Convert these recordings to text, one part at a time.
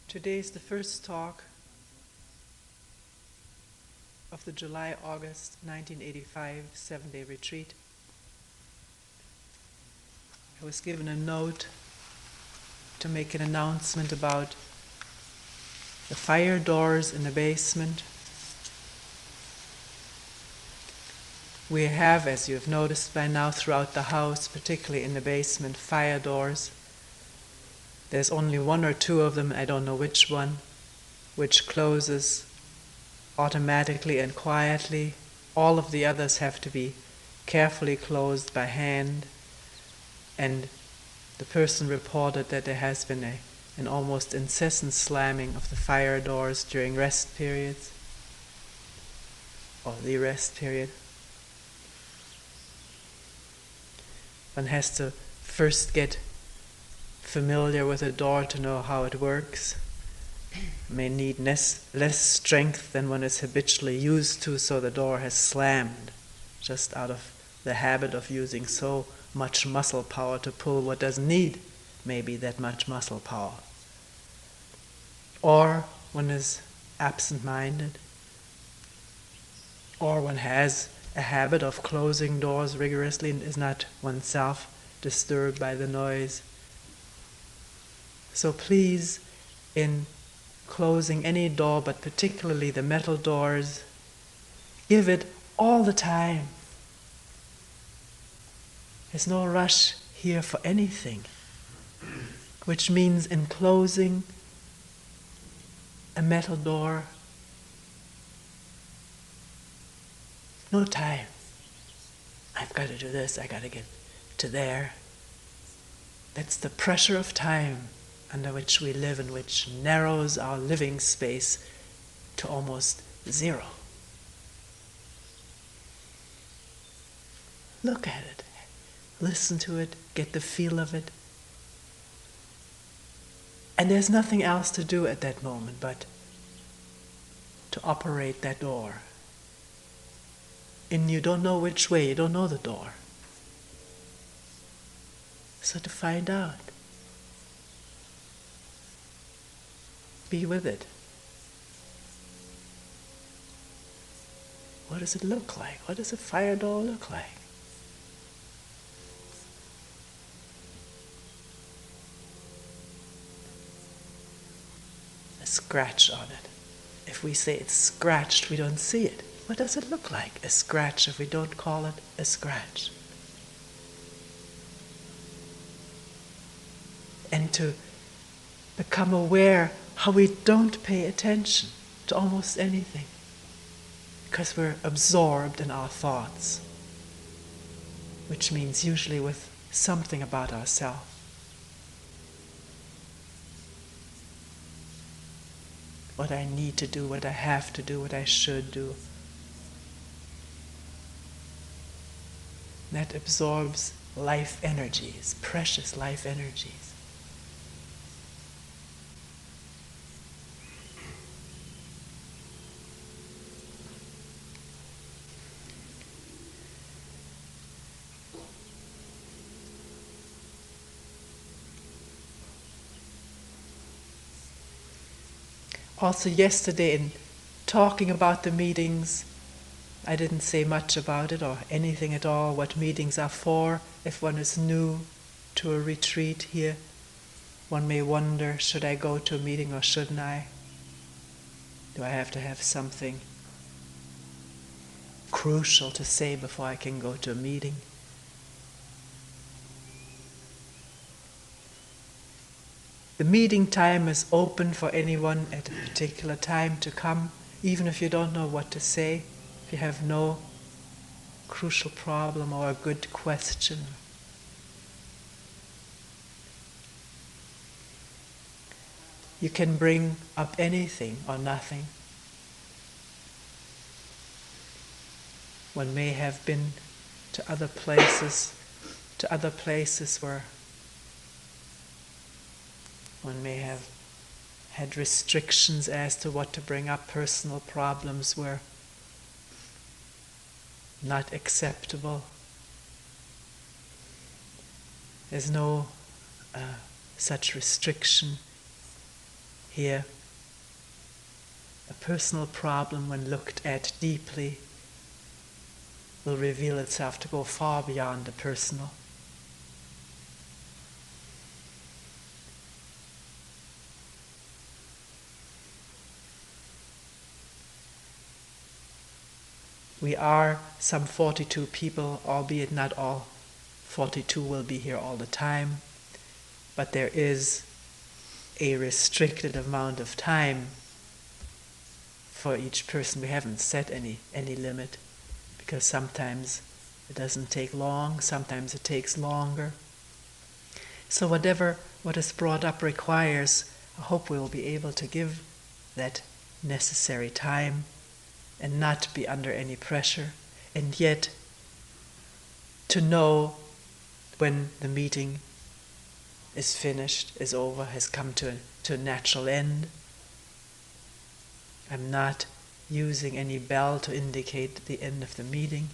Today is the first talk of the July-August 1985 7-day retreat. I was given a note to make an announcement about the fire doors in the basement. We have, as you have noticed by now, throughout the house, particularly in the basement, fire doors. There's only one or two of them, I don't know which one, which closes automatically and quietly. All of the others have to be carefully closed by hand. And the person reported that there has been an almost incessant slamming of the fire doors during rest periods, or the rest period. One has to first get familiar with a door to know how it works. May need less strength than one is habitually used to, so the door has slammed, just out of the habit of using so much muscle power to pull what doesn't need maybe that much muscle power. Or one is absent-minded, or one has a habit of closing doors rigorously and is not oneself disturbed by the noise. So please, in closing any door, but particularly the metal doors, give it all the time. There's no rush here for anything, which means in closing a metal door, no time. I've got to do this, I've got to get to there. That's the pressure of time under which we live, and which narrows our living space to almost zero. Look at it, listen to it, get the feel of it. And there's nothing else to do at that moment but to operate that door. And you don't know which way, you don't know the door. So to find out, be with it. What does it look like? What does a fire door look like? A scratch on it. If we say it's scratched, we don't see it. What does it look like, a scratch, if we don't call it a scratch? And to become aware how we don't pay attention to almost anything because we're absorbed in our thoughts, which means usually with something about ourselves. What I need to do, what I have to do, what I should do. That absorbs life energies, precious life energies. Also yesterday, in talking about the meetings, I didn't say much about it or anything at all, what meetings are for. If one is new to a retreat here, one may wonder, should I go to a meeting or shouldn't I? Do I have to have something crucial to say before I can go to a meeting? The meeting time is open for anyone at a particular time to come, even if you don't know what to say, if you have no crucial problem or a good question. You can bring up anything or nothing. One may have been to other places where one may have had restrictions as to what to bring up. Personal problems were not acceptable. There's no such restriction. here. A personal problem, when looked at deeply, will reveal itself to go far beyond the personal. We are some 42 people, albeit not all 42 will be here all the time, but there is a restricted amount of time for each person. We haven't set any limit, because sometimes it doesn't take long, sometimes it takes longer. So what is brought up requires, I hope we will be able to give that necessary time and not be under any pressure, and yet to know when the meeting is finished, is over, has come to a natural end. I'm not using any bell to indicate the end of the meeting.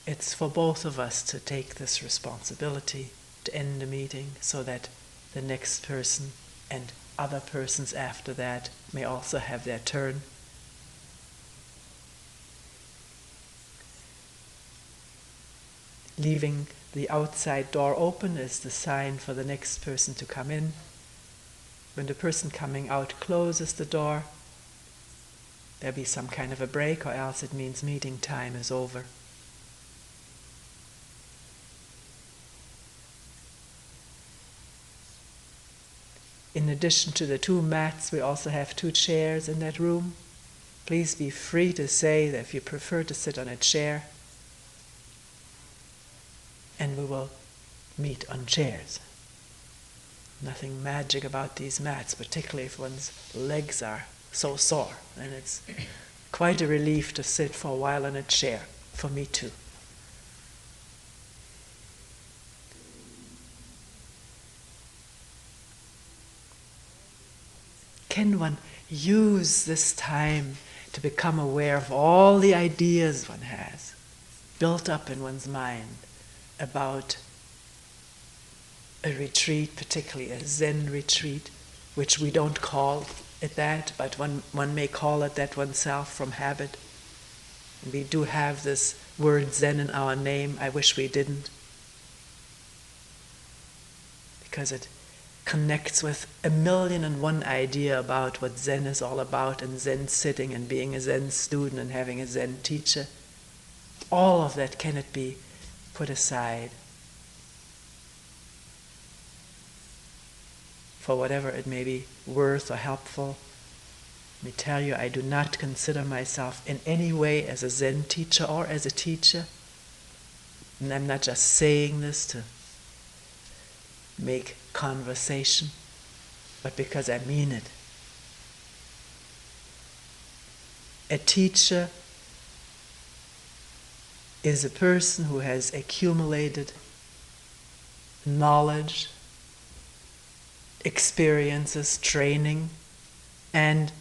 It's for both of us to take this responsibility to end the meeting so that the next person and other persons after that may also have their turn. Leaving the outside door open is the sign for the next person to come in. When the person coming out closes the door, there'll be some kind of a break, or else it means meeting time is over. In addition to the 2 mats, we also have 2 chairs in that room. Please be free to say that if you prefer to sit on a chair, and we will meet on chairs. Nothing magic about these mats, particularly if one's legs are so sore. And it's quite a relief to sit for a while on a chair, for me too. Can one use this time to become aware of all the ideas one has built up in one's mind about a retreat, particularly a Zen retreat, which we don't call it that, but one may call it that oneself from habit. And we do have this word Zen in our name. I wish we didn't, because it connects with 1,000,001 idea about what Zen is all about, and Zen sitting and being a Zen student and having a Zen teacher. All of that cannot be put aside for whatever it may be worth or helpful. Let me tell you, I do not consider myself in any way as a Zen teacher or as a teacher. And I'm not just saying this to make conversation, but because I mean it. A teacher is a person who has accumulated knowledge, experiences, training, and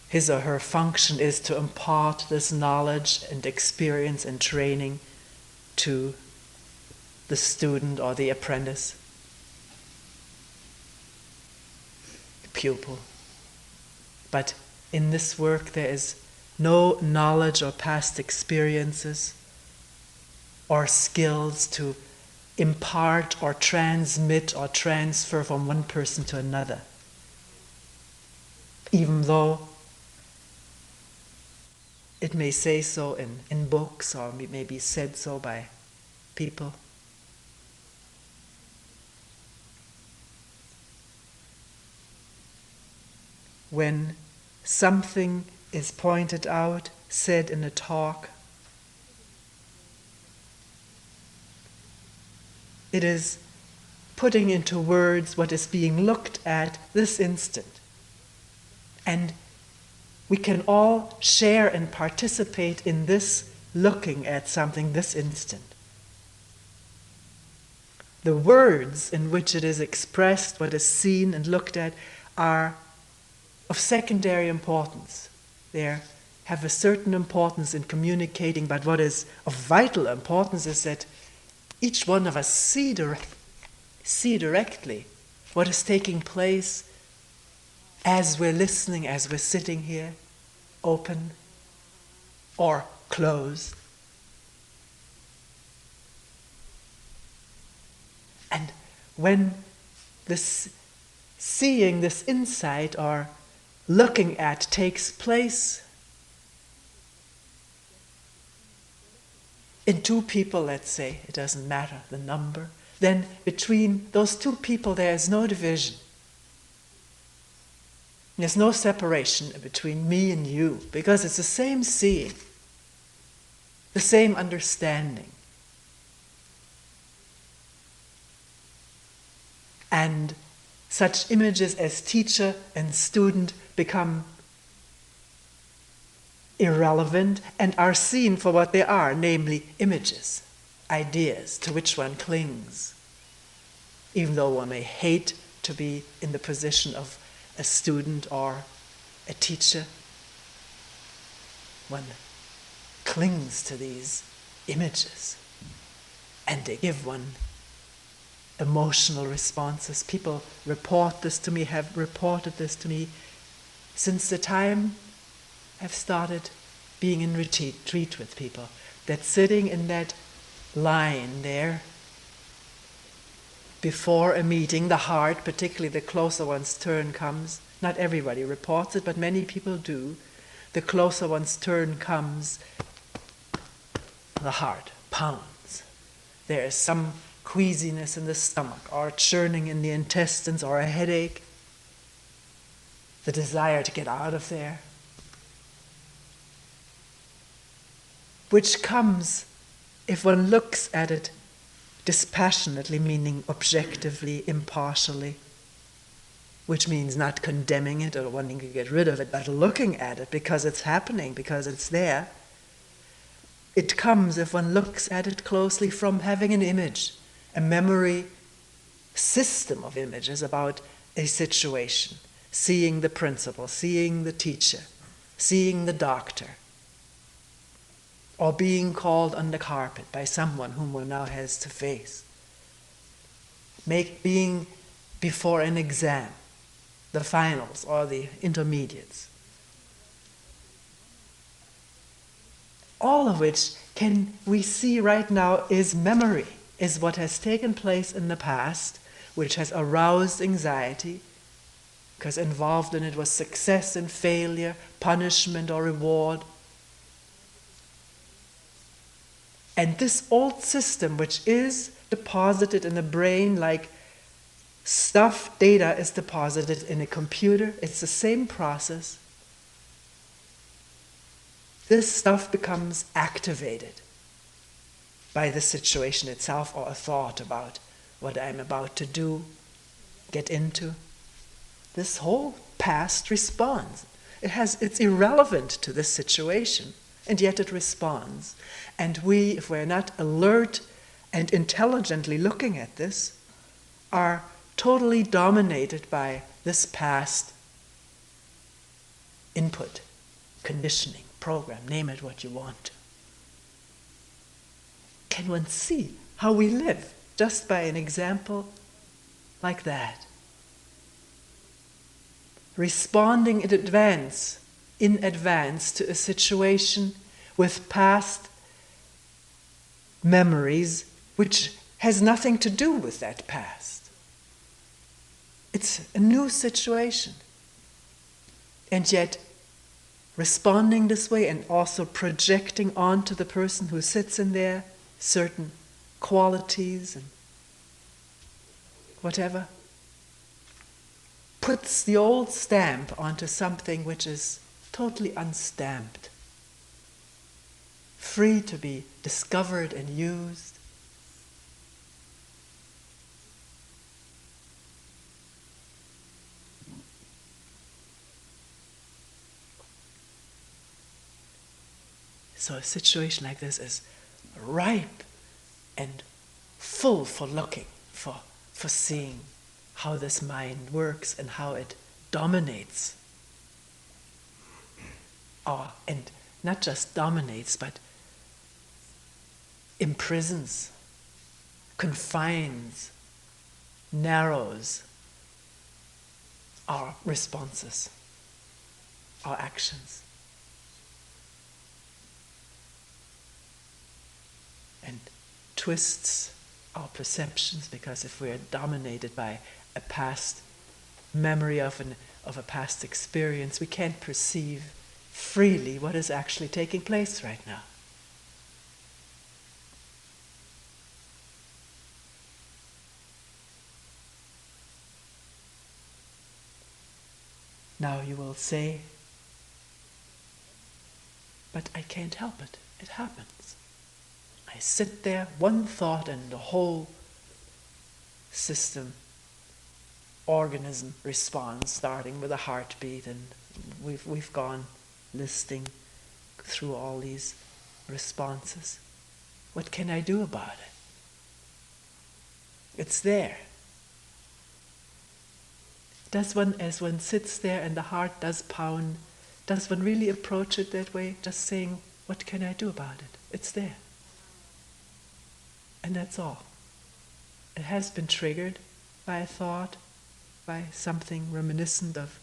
his or her function is to impart this knowledge and experience and training to the student or the apprentice, the pupil. But in this work there is no knowledge or past experiences or skills to impart or transmit or transfer from one person to another, even though it may say so in books, or it may be said so by people. When something is pointed out, said in a talk, it is putting into words what is being looked at this instant. And we can all share and participate in this looking at something this instant. The words in which it is expressed, what is seen and looked at, are of secondary importance. They have a certain importance in communicating, but what is of vital importance is that each one of us see directly what is taking place as we're listening, as we're sitting here, open or closed. And when this seeing, this insight or looking at takes place in two people, let's say, it doesn't matter the number, then between those two people there is no division. There's no separation between me and you, because it's the same seeing, the same understanding. And such images as teacher and student become irrelevant and are seen for what they are, namely images, ideas to which one clings. Even though one may hate to be in the position of a student or a teacher, one clings to these images and they give one emotional responses. People report this to me, have reported this to me since the time I've started being in retreat with people, that sitting in that line there before a meeting, the heart, particularly the closer one's turn comes, not everybody reports it, but many people do, the closer one's turn comes, the heart pounds. There is some queasiness in the stomach, or churning in the intestines, or a headache, the desire to get out of there, which comes if one looks at it dispassionately, meaning objectively, impartially, which means not condemning it or wanting to get rid of it, but looking at it because it's happening, because it's there. It comes if one looks at it closely from having an image, a memory system of images about a situation, seeing the principal, seeing the teacher, seeing the doctor, or being called on the carpet by someone whom one now has to face. Being before an exam, the finals or the intermediates. All of which we see right now is memory, is what has taken place in the past, which has aroused anxiety, because involved in it was success and failure, punishment or reward. And this old system, which is deposited in the brain like stuff, data is deposited in a computer, it's the same process. This stuff becomes activated by the situation itself, or a thought about what I'm about to do, get into. This whole past responds. It's irrelevant to this situation, and yet it responds. And we, if we're not alert and intelligently looking at this, are totally dominated by this past input, conditioning, program, name it what you want. Can one see how we live just by an example like that? Responding in advance to a situation with past memories which has nothing to do with that past. It's a new situation. And yet, responding this way and also projecting onto the person who sits in there certain qualities and whatever, puts the old stamp onto something which is totally unstamped, free to be discovered and used. So a situation like this is ripe and full for looking, for seeing how this mind works and how it dominates. And not just dominates, but imprisons, confines, narrows our responses, our actions. And twists our perceptions, because if we are dominated by a past memory of a past experience, we can't perceive freely what is actually taking place right now. Now you will say, but I can't help it. It happens. I sit there, one thought, and the whole system, organism responds, starting with a heartbeat, and we've gone listing through all these responses. What can I do about it? It's there. As one sits there and the heart does pound, does one really approach it that way, just saying, what can I do about it? It's there. And that's all. It has been triggered by a thought, by something reminiscent of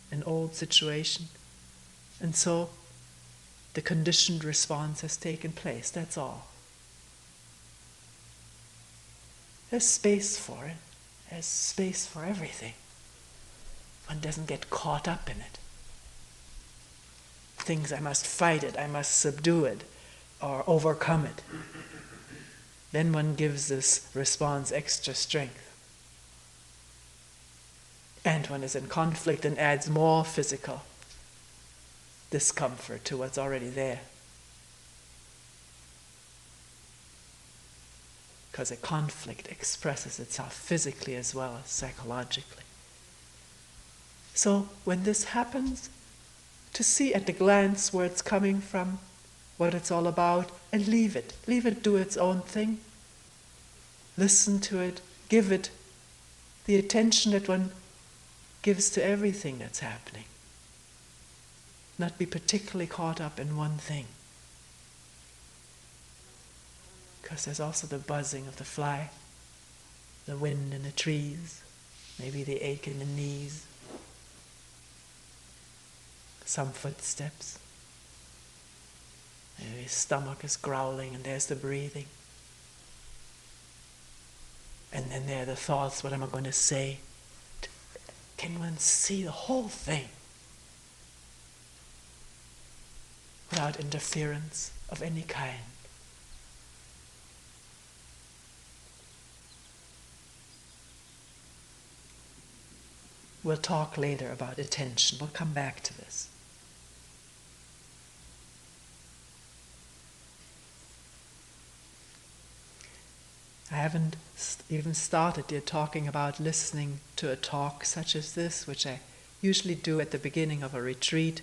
an old situation. And so the conditioned response has taken place, that's all. There's space for it. There's space for everything. One doesn't get caught up in it. Things, I must fight it, I must subdue it, or overcome it. Then one gives this response extra strength. And one is in conflict and adds more physical discomfort to what's already there. Because a conflict expresses itself physically as well as psychologically. So when this happens, to see at a glance where it's coming from, what it's all about, and leave it do its own thing. Listen to it, give it the attention that one gives to everything that's happening. Not be particularly caught up in one thing. Because there's also the buzzing of the fly, the wind in the trees, maybe the ache in the knees, some footsteps. Maybe his stomach is growling and there's the breathing. And then there are the thoughts, what am I going to say? Can one see the whole thing without interference of any kind? We'll talk later about attention. We'll come back to this. I haven't even started yet talking about listening to a talk such as this, which I usually do at the beginning of a retreat.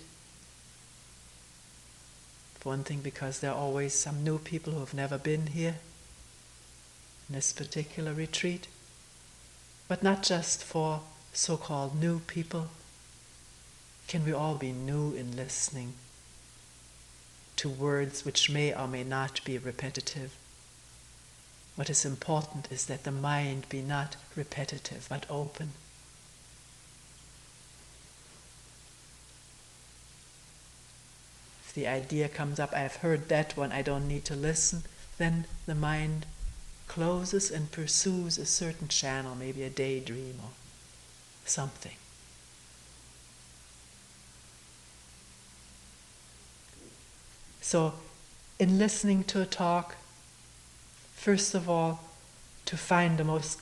For one thing, because there are always some new people who have never been here in this particular retreat. But not just for so-called new people. Can we all be new in listening to words which may or may not be repetitive? What is important is that the mind be not repetitive, but open. If the idea comes up, I've heard that one, I don't need to listen, then the mind closes and pursues a certain channel, maybe a daydream or something. So, in listening to a talk, first of all, to find the most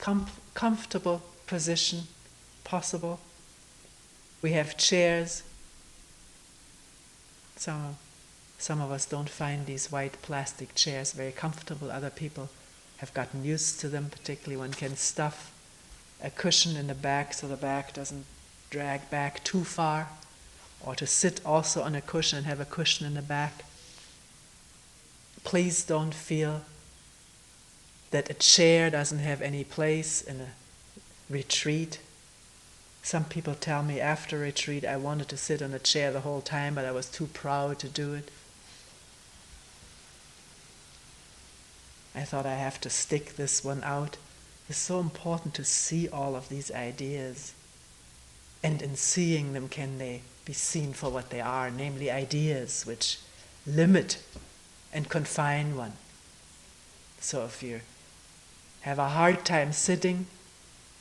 comfortable position possible. We have chairs. Some of us don't find these white plastic chairs very comfortable. Other people have gotten used to them, particularly one can stuff a cushion in the back so the back doesn't drag back too far, or to sit also on a cushion and have a cushion in the back. Please don't feel that a chair doesn't have any place in a retreat. Some people tell me after retreat, I wanted to sit on a chair the whole time, but I was too proud to do it. I thought I have to stick this one out. It's so important to see all of these ideas And in seeing them, can they be seen for what they are, namely ideas which limit and confine one. So if you have a hard time sitting,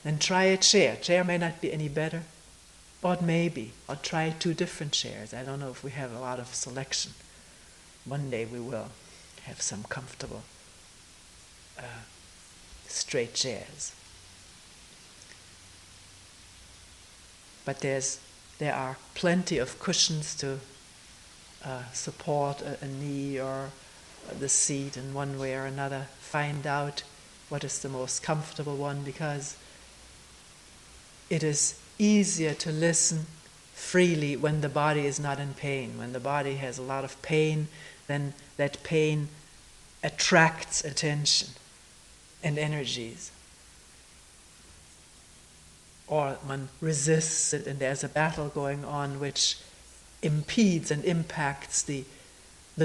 then try a chair. Chair may not be any better, or it may be. Or try 2 different chairs. I don't know if we have a lot of selection. One day we will have some comfortable straight chairs. But there are plenty of cushions to support a knee or the seat in one way or another. Find out what is the most comfortable one, because it is easier to listen freely when the body is not in pain. When the body has a lot of pain, then that pain attracts attention and energies. Or one resists it and there's a battle going on which impedes and impacts the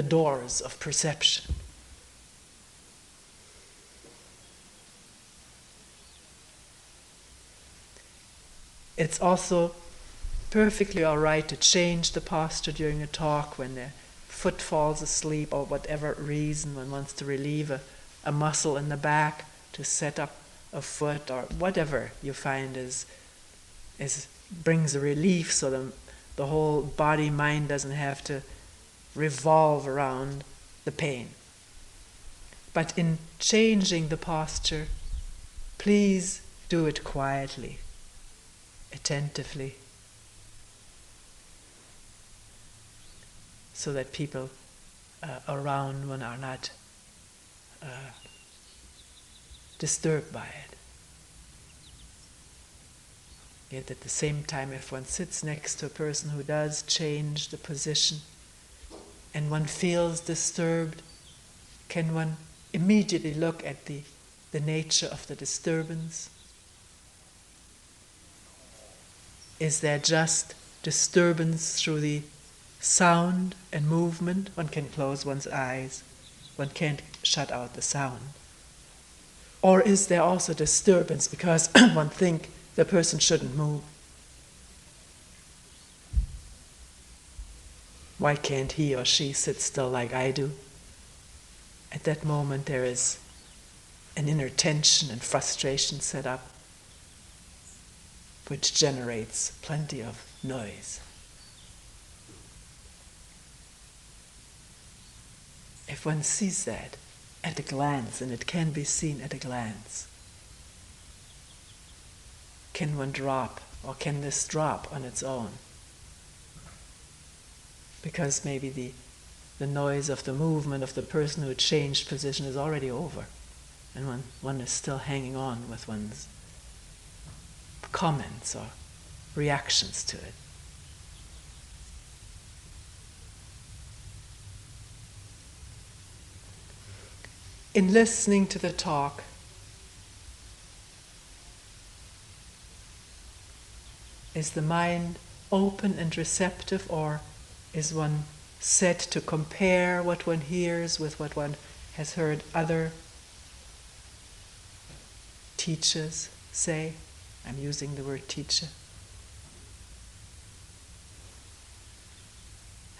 doors of perception. It's also perfectly all right to change the posture during a talk when the foot falls asleep, or whatever reason one wants to relieve a muscle in the back, to set up a foot, or whatever you find is brings a relief, so the whole body mind doesn't have to revolve around the pain. But in changing the posture, please do it quietly, attentively, so that people around one are not disturbed by it. Yet at the same time, if one sits next to a person who does change the position and one feels disturbed, can one immediately look at the nature of the disturbance? Is there just disturbance through the sound and movement? One can close one's eyes. One can't shut out the sound. Or is there also disturbance because one thinks the person shouldn't move? Why can't he or she sit still like I do? At that moment there is an inner tension and frustration set up, which generates plenty of noise. If one sees that at a glance, and it can be seen at a glance, can one drop, or can this drop on its own? Because maybe the noise of the movement of the person who changed position is already over, and one is still hanging on with one's comments or reactions to it. In listening to the talk, is the mind open and receptive, or is one set to compare what one hears with what one has heard other teachers say? I'm using the word teacher.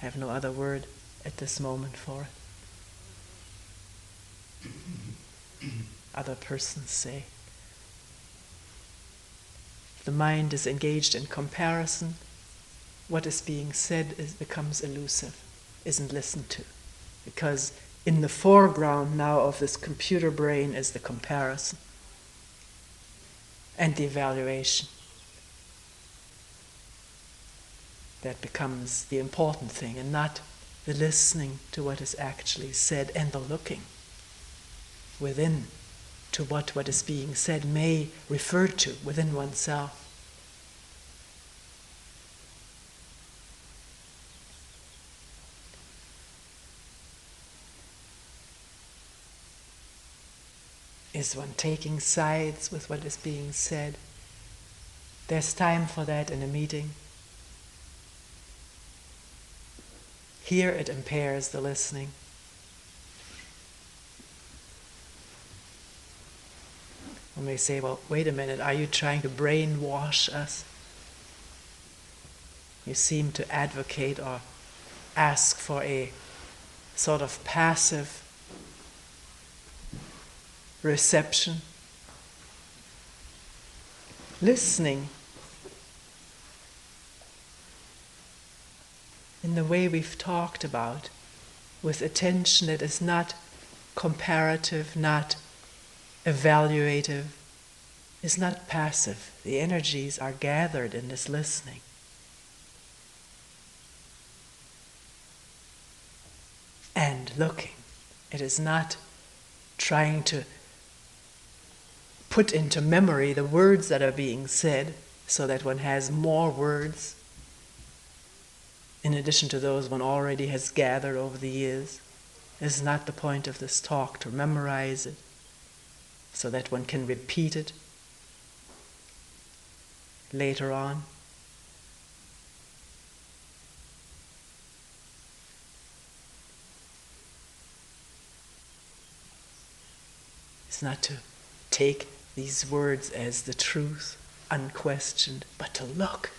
I have no other word at this moment for it. Other persons say. The mind is engaged in comparison. What is being said becomes elusive, isn't listened to. Because in the foreground now of this computer brain is the comparison and the evaluation. That becomes the important thing, and not the listening to what is actually said and the looking within to what is being said may refer to within oneself. Is one taking sides with what is being said? There's time for that in a meeting. Here it impairs the listening. One may say, well, wait a minute, are you trying to brainwash us? You seem to advocate or ask for a sort of passive reception. Listening in the way we've talked about, with attention that is not comparative, not evaluative, is not passive. The energies are gathered in this listening. And looking. It is not trying to put into memory the words that are being said so that one has more words in addition to those one already has gathered over the years. It is not the point of this talk to memorize it so that one can repeat it later on. It's not to take these words as the truth, unquestioned, but to look,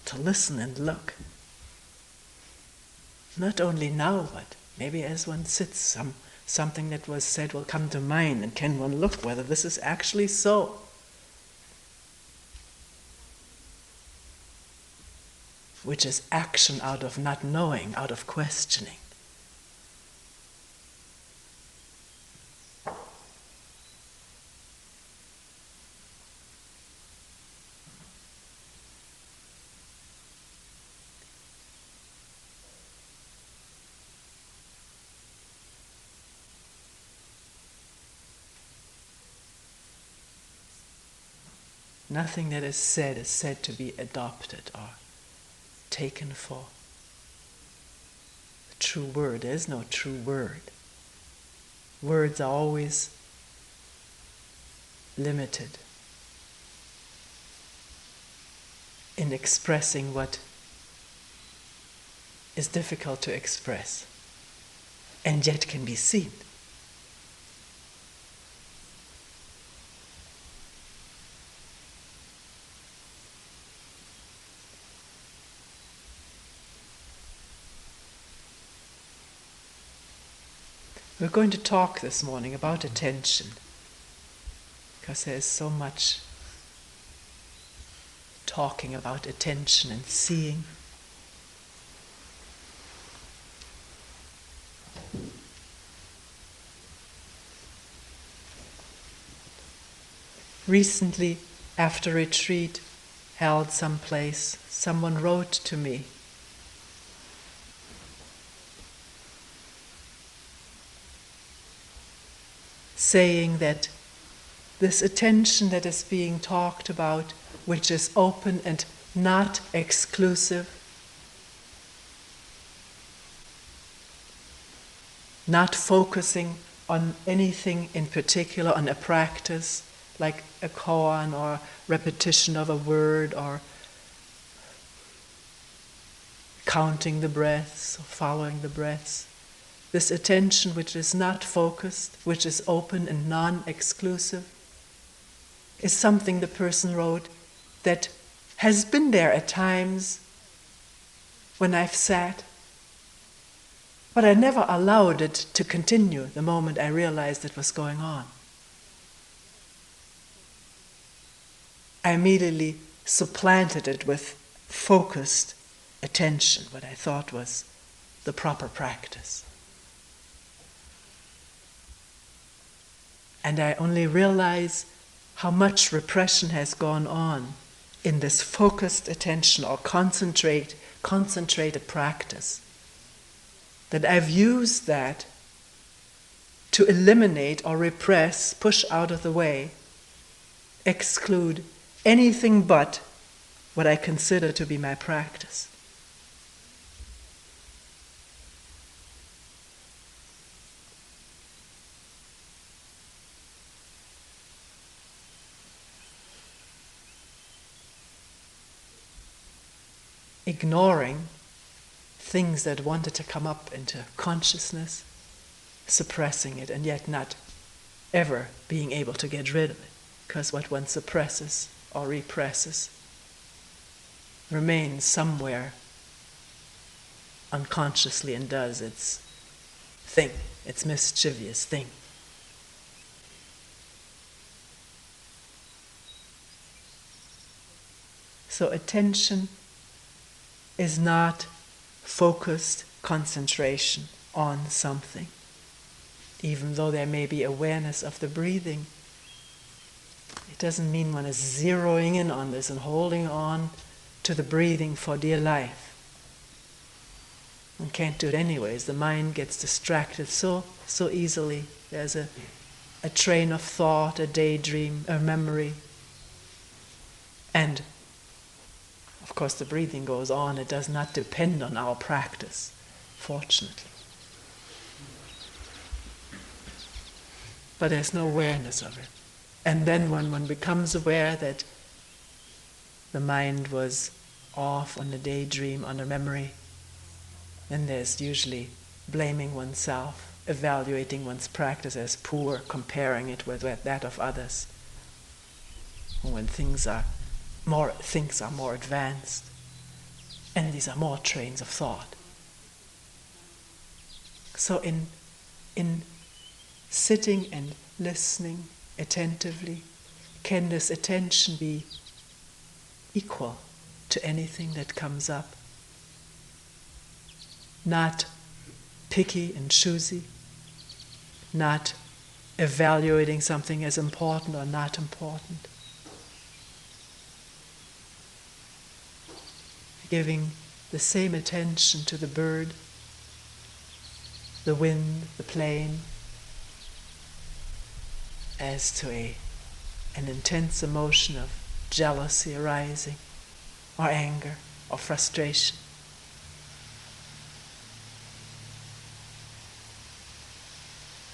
to listen and look. Not only now, but maybe as one sits, something that was said will come to mind, and can one look whether this is actually so. Which is action out of not knowing, out of questioning. Nothing that is said to be adopted or taken for. The true word, there is no true word. Words are always limited in expressing what is difficult to express and yet can be seen. We're going to talk this morning about attention, because there is so much talking about attention and seeing. Recently, after retreat held someplace, someone wrote to me, saying that this attention that is being talked about, which is open and not exclusive, not focusing on anything in particular, on a practice like a koan or repetition of a word or counting the breaths or following the breaths. This attention which is not focused, which is open and non-exclusive, is something the person wrote that has been there at times when I've sat, but I never allowed it to continue the moment I realized it was going on. I immediately supplanted it with focused attention, what I thought was the proper practice. And I only realize how much repression has gone on in this focused attention or concentrated practice, that I've used that to eliminate or repress, push out of the way, exclude anything but what I consider to be my practice. Ignoring things that wanted to come up into consciousness, suppressing it, and yet not ever being able to get rid of it, because what one suppresses or represses remains somewhere unconsciously and does its thing, its mischievous thing. So attention is not focused concentration on something. Even though there may be awareness of the breathing, it doesn't mean one is zeroing in on this and holding on to the breathing for dear life. One can't do it anyways. The mind gets distracted so easily. There's a train of thought, a daydream, a memory. And of course the breathing goes on. It does not depend on our practice, fortunately. But there's no awareness of it. And then when one becomes aware that the mind was off on a daydream, on a memory, then there's usually blaming oneself, evaluating one's practice as poor, comparing it with that of others. When things are more advanced, and these are more trains of thought. So in sitting and listening attentively, can this attention be equal to anything that comes up? Not picky and choosy, not evaluating something as important or not important. Giving the same attention to the bird, the wind, the plane, as to an intense emotion of jealousy arising, or anger, or frustration.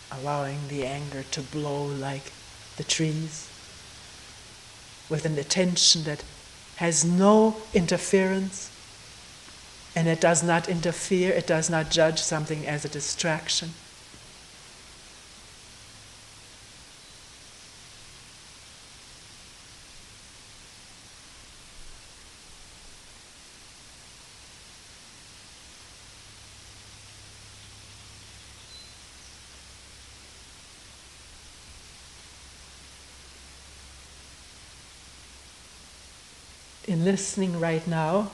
Allowing the anger to blow like the trees, with an attention that has no interference, and it does not interfere, it does not judge something as a distraction. In listening right now,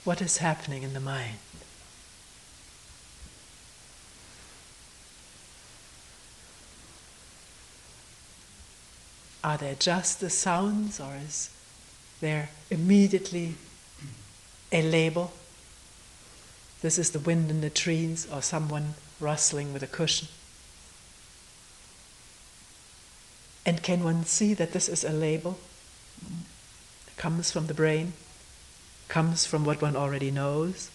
what is happening in the mind? Are there just the sounds, or is there immediately a label? This is the wind in the trees, or someone rustling with a cushion. And can one see that this is a label? It comes from the brain, comes from what one already knows.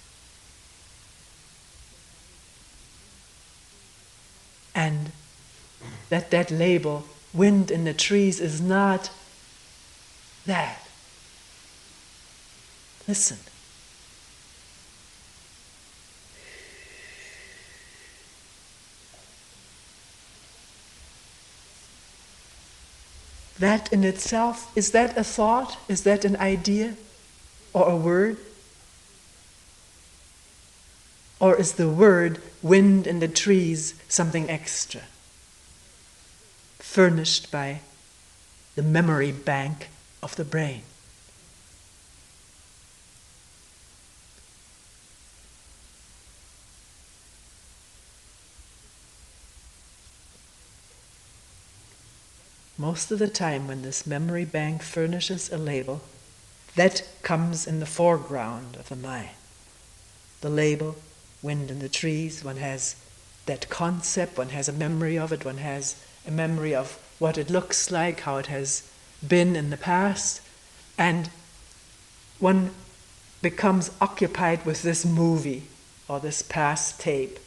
And that label, wind in the trees, is not that. Listen. That in itself, is that a thought? Is that an idea? Or a word? Or is the word wind in the trees something extra, furnished by the memory bank of the brain? Most of the time when this memory bank furnishes a label, that comes in the foreground of the mind. The label, wind in the trees, one has that concept, one has a memory of it, one has a memory of what it looks like, how it has been in the past, and one becomes occupied with this movie or this past tape.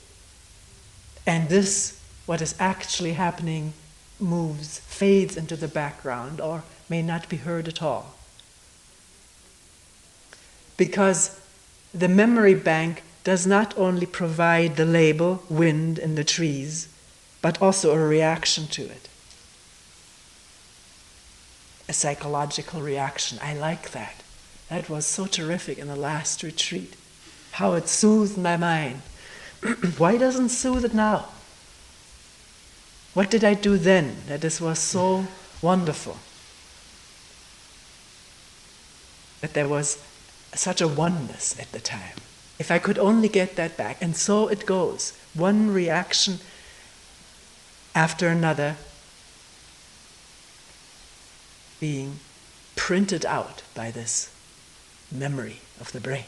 And this, what is actually happening, moves, fades into the background, or may not be heard at all. Because the memory bank does not only provide the label, wind in the trees, but also a reaction to it. A psychological reaction. I like that. That was so terrific in the last retreat. How it soothed my mind. Why doesn't it soothe it now? What did I do then that this was so wonderful? That there was such a oneness at the time. If I could only get that back. And so it goes. One reaction after another being printed out by this memory of the brain.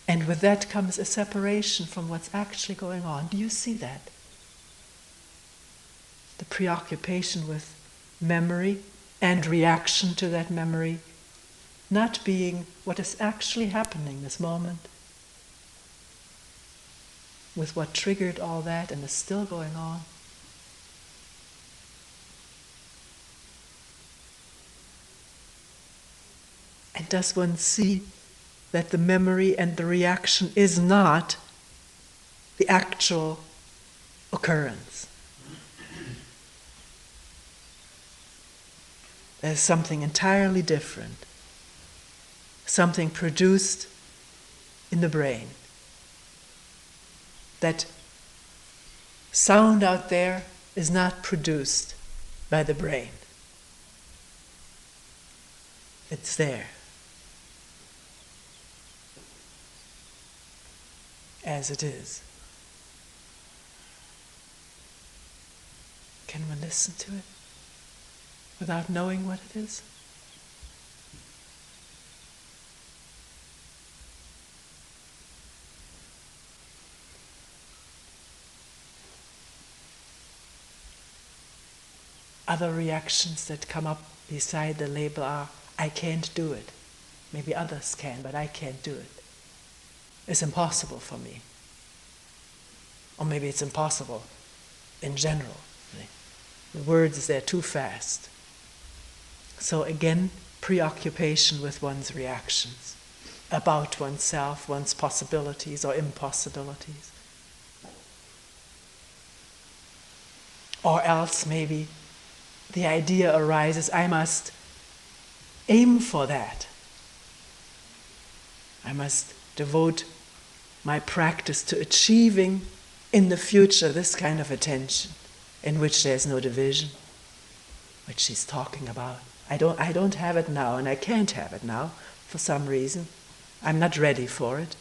And with that comes a separation from what's actually going on. Do you see that? The preoccupation with memory and reaction to that memory not being what is actually happening this moment, with what triggered all that and is still going on. And does one see that the memory and the reaction is not the actual occurrence? There's something entirely different, something produced in the brain. That sound out there is not produced by the brain. It's there. As it is. Can one listen to it without knowing what it is? Other reactions that come up beside the label are, I can't do it. Maybe others can, but I can't do it. It's impossible for me. Or maybe it's impossible in general. The words, they're too fast. So again, preoccupation with one's reactions about oneself, one's possibilities or impossibilities. Or else maybe the idea arises, I must aim for that. I must devote my practice to achieving in the future this kind of attention in which there's no division, which she's talking about. I don't have it now, and I can't have it now for some reason. I'm not ready for it.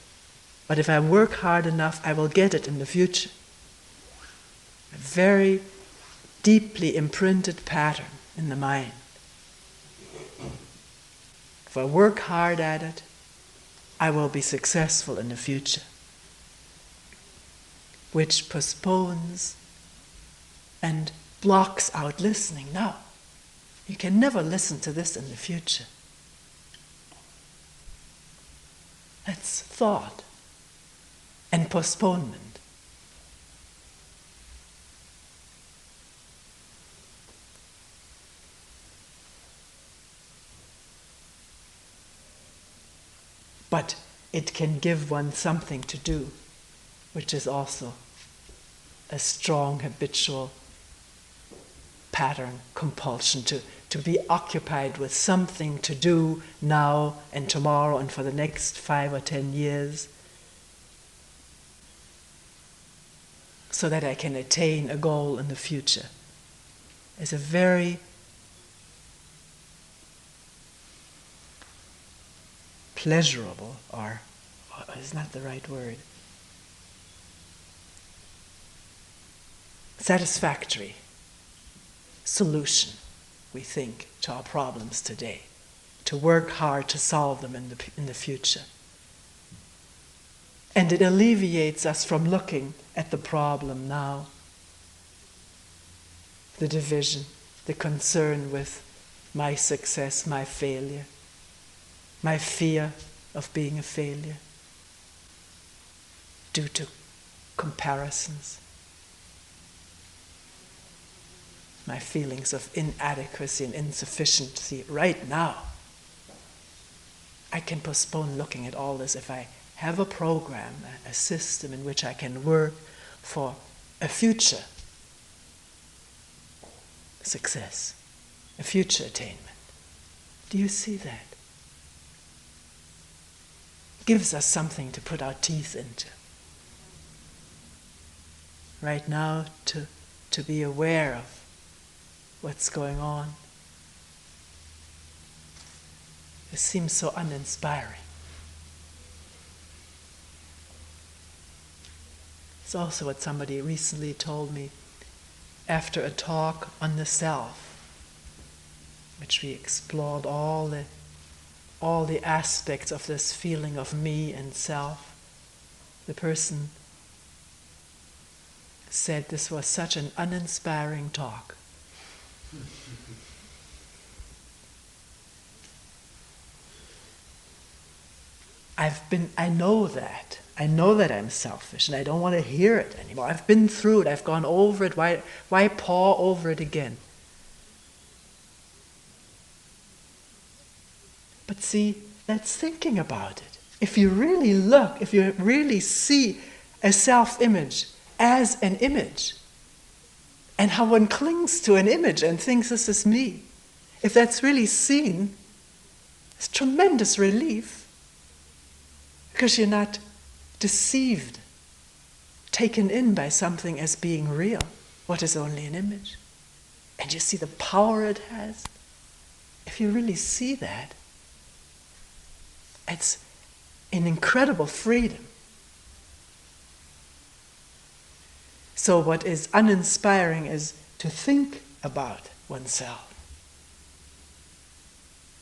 But if I work hard enough, I will get it in the future. A very deeply imprinted pattern in the mind. If I work hard at it, I will be successful in the future. Which postpones and blocks out listening now. You can never listen to this in the future. That's thought and postponement. But it can give one something to do, which is also a strong habitual pattern, compulsion to be occupied with something to do now and tomorrow and for the next 5 or 10 years, so that I can attain a goal in the future. It's a very pleasurable, or is not the right word, satisfactory solution, we think, to our problems today, to work hard to solve them in the future. And it alleviates us from looking at the problem now, the division, the concern with my success, my failure, my fear of being a failure due to comparisons, my feelings of inadequacy and insufficiency right now. I can postpone looking at all this if I have a program, a system in which I can work for a future success, a future attainment. Do you see that? Gives us something to put our teeth into. Right now, to be aware of what's going on. It seems so uninspiring. It's also what somebody recently told me after a talk on the self, which we explored all the aspects of this feeling of me and self. The person said this was such an uninspiring talk. I know that. I know that I'm selfish and I don't want to hear it anymore. I've been through it, I've gone over it, why paw over it again? But see, that's thinking about it. If you really look, if you really see a self-image as an image, and how one clings to an image and thinks this is me, if that's really seen, it's tremendous relief. Because you're not deceived, taken in by something as being real, what is only an image. And you see the power it has. If you really see that, it's an incredible freedom. So what is uninspiring is to think about oneself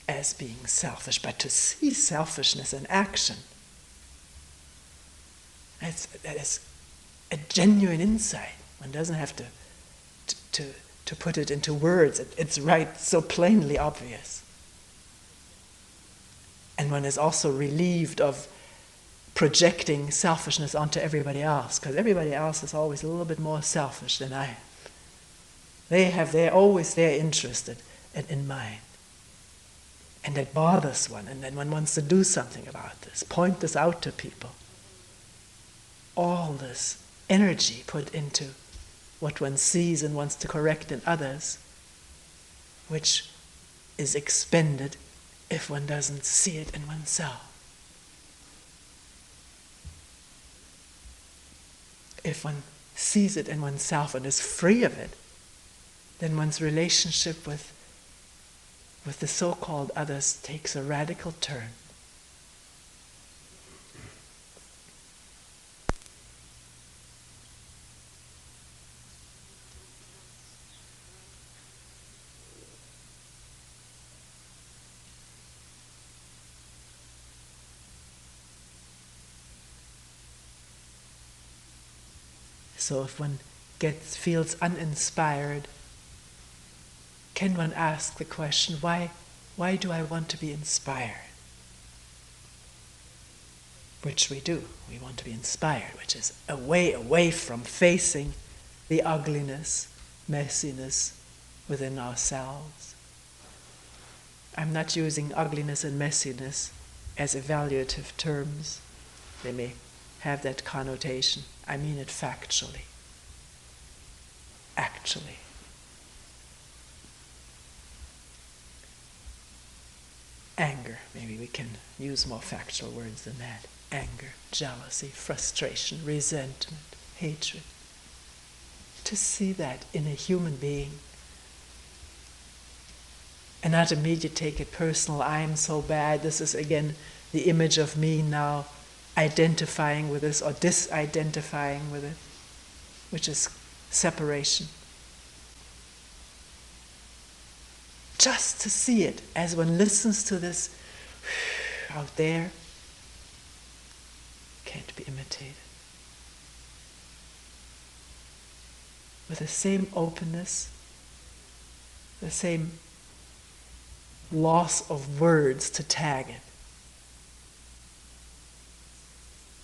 as being selfish, but to see selfishness in action. That is a genuine insight. One doesn't have to put it into words. It's right, so plainly obvious. And one is also relieved of projecting selfishness onto everybody else, because everybody else is always a little bit more selfish than I am. They're always interested in mine. And that bothers one, and then one wants to do something about this, point this out to people. All this energy put into what one sees and wants to correct in others, which is expended if one doesn't see it in oneself. If one sees it in oneself and is free of it, then one's relationship with the so-called others takes a radical turn. So if one feels uninspired, can one ask the question, why do I want to be inspired? Which we do. We want to be inspired, which is away from facing the ugliness, messiness within ourselves. I'm not using ugliness and messiness as evaluative terms. They may have that connotation. I mean it factually. Actually. Anger, maybe we can use more factual words than that. Anger, jealousy, frustration, resentment, hatred. To see that in a human being. And not immediately take it personal, I'm so bad, this is again the image of me now, identifying with this or disidentifying with it, which is separation. Just to see it as one listens to this out there, can't be imitated. With the same openness, the same loss of words to tag it,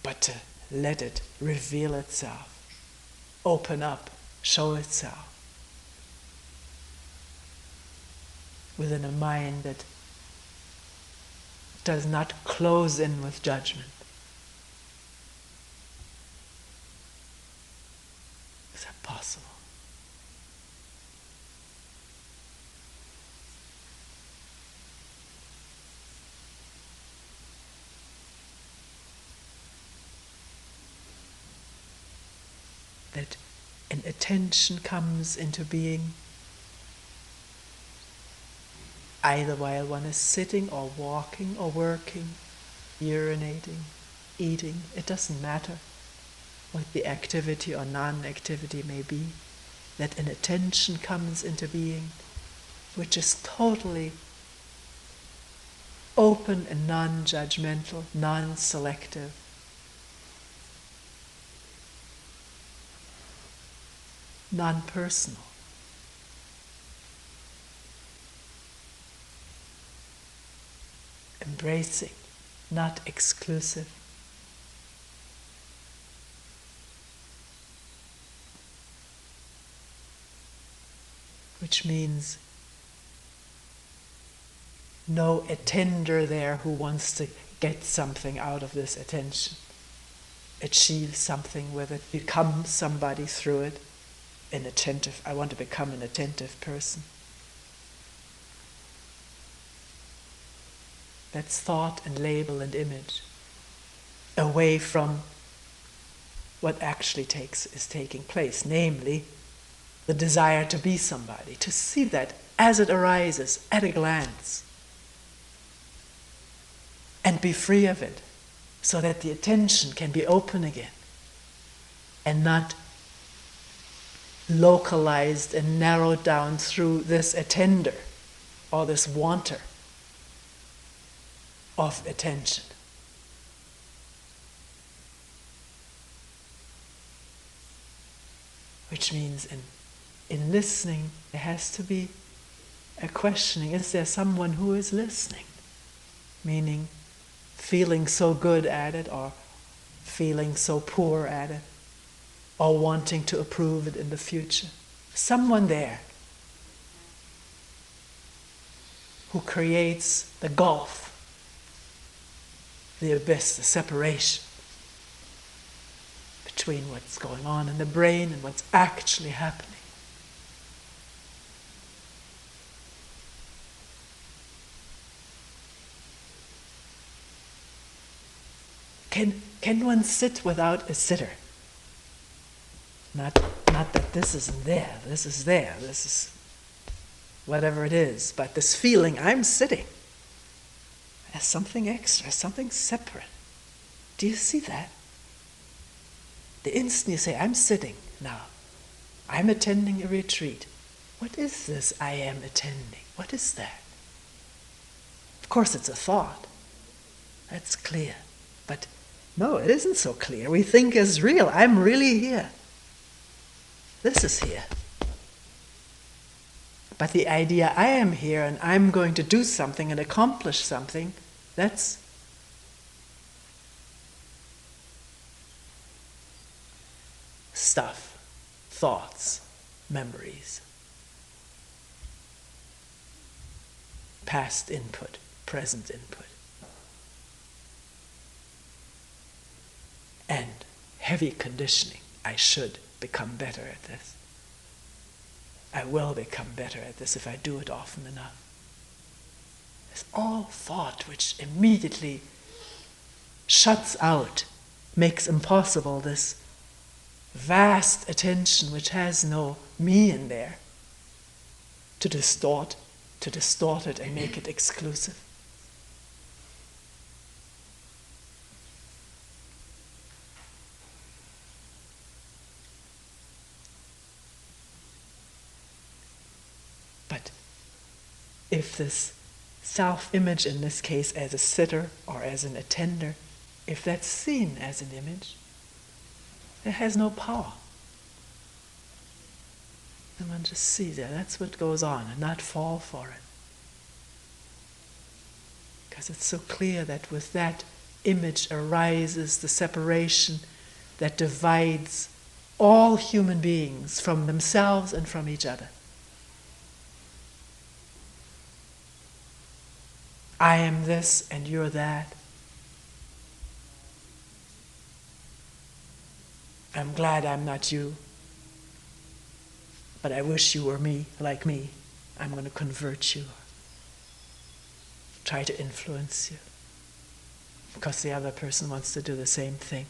but to let it reveal itself, open up, show itself within a mind that does not close in with judgment. Is that possible? That an attention comes into being either while one is sitting or walking or working, urinating, eating. It doesn't matter what the activity or non-activity may be, that an attention comes into being which is totally open and non-judgmental, non-selective. Non-personal. Embracing, not exclusive. Which means no attender there who wants to get something out of this attention, achieve something with it, become somebody through it. I want to become an attentive person. That's thought and label and image, away from what actually is taking place, namely the desire to be somebody, to see that as it arises at a glance, and be free of it, so that the attention can be open again, and not localized and narrowed down through this attender or this wanter of attention. Which means in listening, there has to be a questioning. Is there someone who is listening? Meaning, feeling so good at it or feeling so poor at it, or wanting to approve it in the future. Someone there who creates the gulf, the abyss, the separation between what's going on in the brain and what's actually happening. Can one sit without a sitter? Not that this isn't there, this is there, this is whatever it is, but this feeling, I'm sitting, as something extra, something separate. Do you see that? The instant you say, I'm sitting now, I'm attending a retreat. What is this I am attending? What is that? Of course it's a thought. That's clear. But no, it isn't so clear. We think it's real. I'm really here. This is here. But the idea I am here and I'm going to do something and accomplish something, that's stuff, thoughts, memories, past input, present input, and heavy conditioning. I should become better at this. I will become better at this if I do it often enough. It's all thought which immediately shuts out, makes impossible this vast attention which has no me in there to distort it and make it exclusive. But if this self-image, in this case as a sitter or as an attender, if that's seen as an image, it has no power. And one just sees that. That's what goes on, and not fall for it. Because it's so clear that with that image arises the separation that divides all human beings from themselves and from each other. I am this and you're that. I'm glad I'm not you, but I wish you were me, like me. I'm going to convert you, try to influence you, because the other person wants to do the same thing.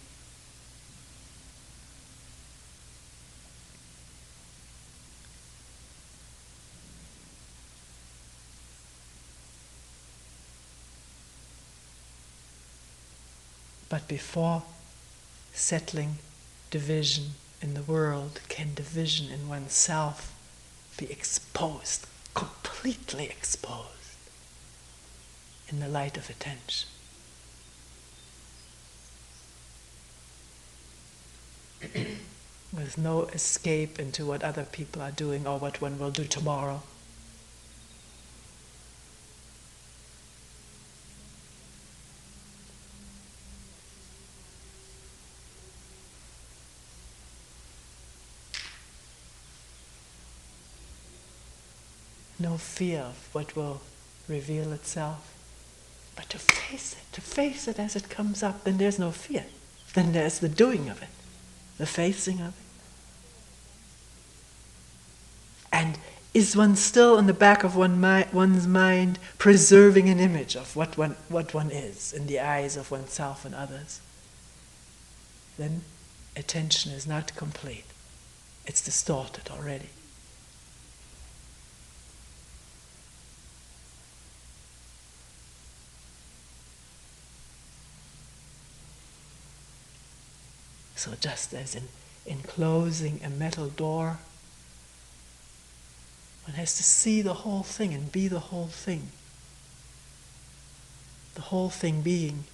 But before settling division in the world, can division in oneself be exposed, completely exposed, in the light of attention? With no escape into what other people are doing or what one will do tomorrow. No fear of what will reveal itself, but to face it as it comes up, then there's no fear. Then there's the doing of it, the facing of it. And is one still in the back of one's mind preserving an image of what one is in the eyes of oneself and others? Then attention is not complete. It's distorted already. So just as in closing a metal door, one has to see the whole thing and be the whole thing. The whole thing being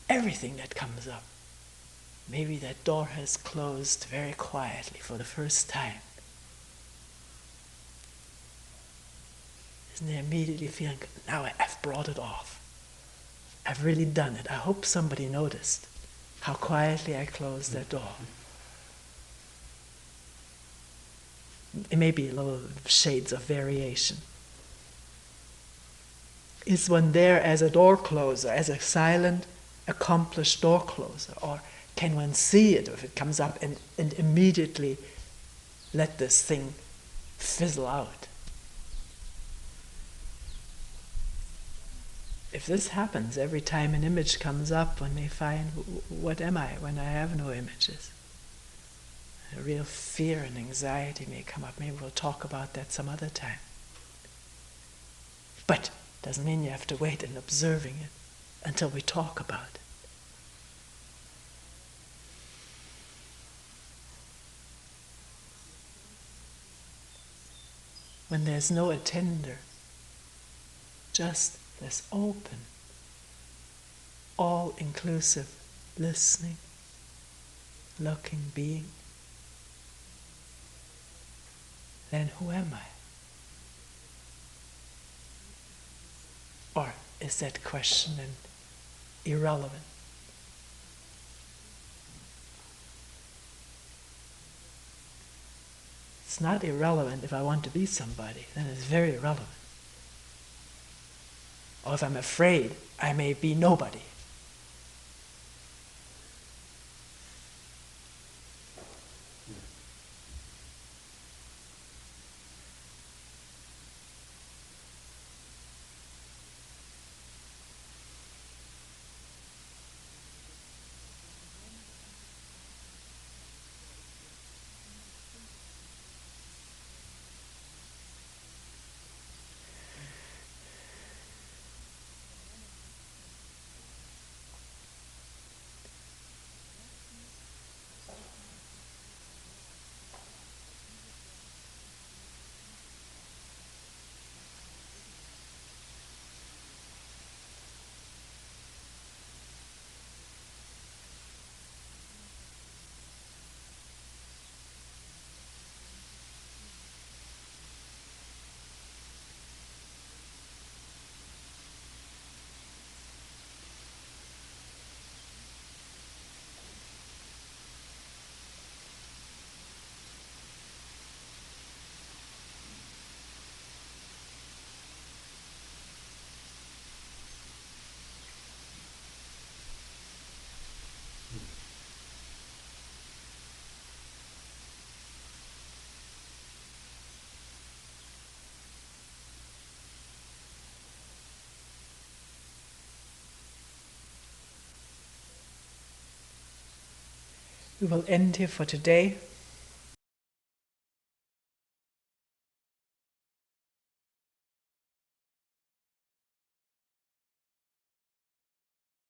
everything that comes up. Maybe that door has closed very quietly for the first time. Isn't there immediately feeling, now I've brought it off. I've really done it. I hope somebody noticed how quietly I closed that door. It may be a little shades of variation. Is one there as a door closer, as a silent, accomplished door closer? Or can one see it if it comes up and immediately let this thing fizzle out? If this happens every time an image comes up, one may find, what am I when I have no images? A real fear and anxiety may come up. Maybe we'll talk about that some other time. But doesn't mean you have to wait and observing it until we talk about it. When there's no attender, just this open, all-inclusive listening, looking, being, then who am I? Or is that question irrelevant? It's not irrelevant if I want to be somebody, then it's very irrelevant. Or if I'm afraid, I may be nobody. We will end here for today.